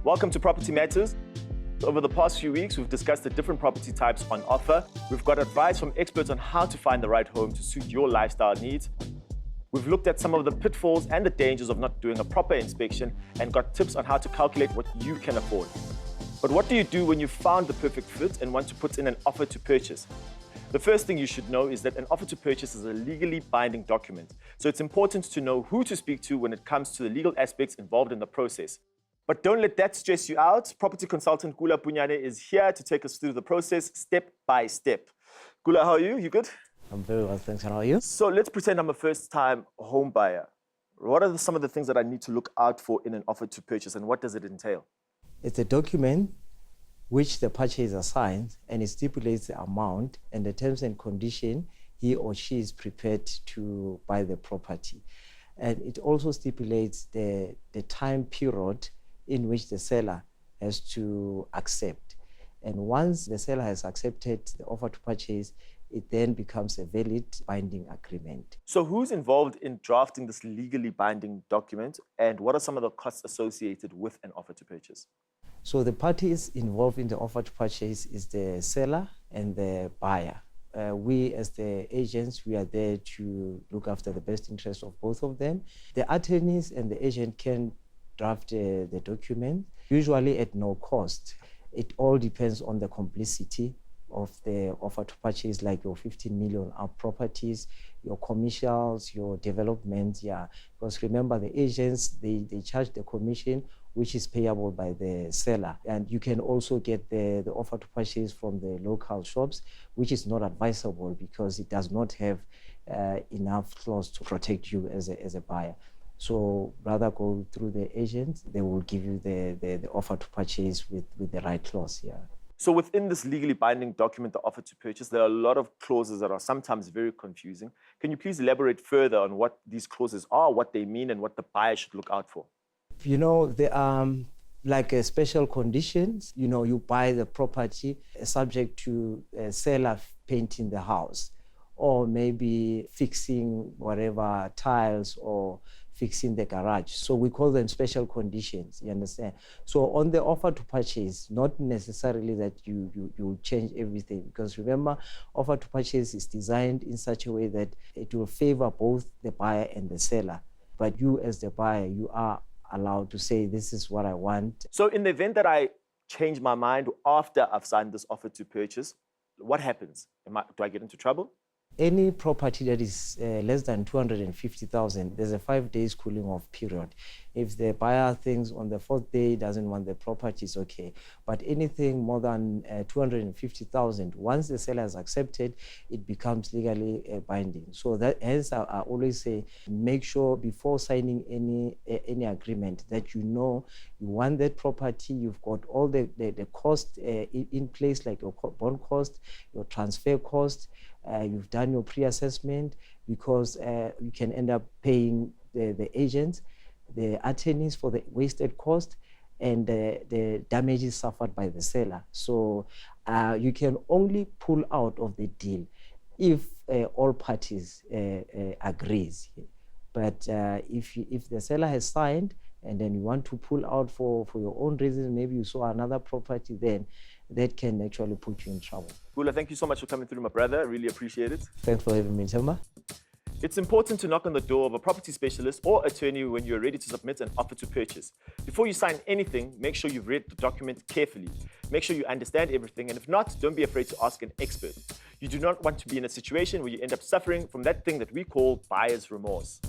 Welcome to Property Matters. Over the past few weeks, we've discussed the different property types on offer. We've got advice from experts on how to find the right home to suit your lifestyle needs. We've looked at some of the pitfalls and the dangers of not doing a proper inspection and got tips on how to calculate what you can afford. But what do you do when you've found the perfect fit and want to put in an offer to purchase? The first thing you should know is that an offer to purchase is a legally binding document. So it's important to know who to speak to when it comes to the legal aspects involved in the process. But don't let that stress you out. Property consultant Gula Punyane is here to take us through the process step by step. Gula, how are you? You good? I'm very well, thanks. How are you? So let's pretend I'm a first-time home buyer. What are some of the things that I need to look out for in an offer to purchase, and what does it entail? It's a document which the purchaser signs, and it stipulates the amount and the terms and condition he or she is prepared to buy the property. And it also stipulates the time period in which the seller has to accept. And once the seller has accepted the offer to purchase, it then becomes a valid binding agreement. So who's involved in drafting this legally binding document, and what are some of the costs associated with an offer to purchase? So the parties involved in the offer to purchase is the seller and the buyer. We as the agents, we are there to look after the best interest of both of them. The attorneys and the agent can draft the document, usually at no cost. It all depends on the complexity of the offer to purchase, like your 15 million up properties, your commercials, your development, Because remember, the agents, they charge the commission, which is payable by the seller. And you can also get the offer to purchase from the local shops, which is not advisable because it does not have enough clause to protect you as a buyer. So rather go through the agent, they will give you the offer to purchase with the right clause, So within this legally binding document, the offer to purchase, there are a lot of clauses that are sometimes very confusing. Can you please elaborate further on what these clauses are, what they mean, and what the buyer should look out for? There are like special conditions. You buy the property subject to a seller painting the house, or maybe fixing whatever tiles or fixing the garage. So we call them special conditions, you understand? So on the offer to purchase, not necessarily that you change everything, because remember, offer to purchase is designed in such a way that it will favor both the buyer and the seller. But you as the buyer, you are allowed to say, this is what I want. So in the event that I change my mind after I've signed this offer to purchase, what happens? Do I get into trouble? Any property that is less than 250,000, there's a 5 days cooling off period. If the buyer thinks on the 4th day doesn't want the property, it's okay. But anything more than 250,000, once the seller has accepted, it becomes legally binding. So that, hence, I always say, make sure before signing any agreement that you want that property, you've got all the cost in place, like your bond cost, your transfer cost. You've done your pre-assessment, because you can end up paying the agents, the attorneys for the wasted cost, and the damages suffered by the seller. So you can only pull out of the deal if all parties agrees. But if the seller has signed and then you want to pull out for your own reasons, maybe you saw another property, then that can actually put you in trouble. Gula, thank you so much for coming through, my brother. I really appreciate it. Thanks for having me, Chamba. It's important to knock on the door of a property specialist or attorney when you're ready to submit an offer to purchase. Before you sign anything, make sure you've read the document carefully. Make sure you understand everything, and if not, don't be afraid to ask an expert. You do not want to be in a situation where you end up suffering from that thing that we call buyer's remorse.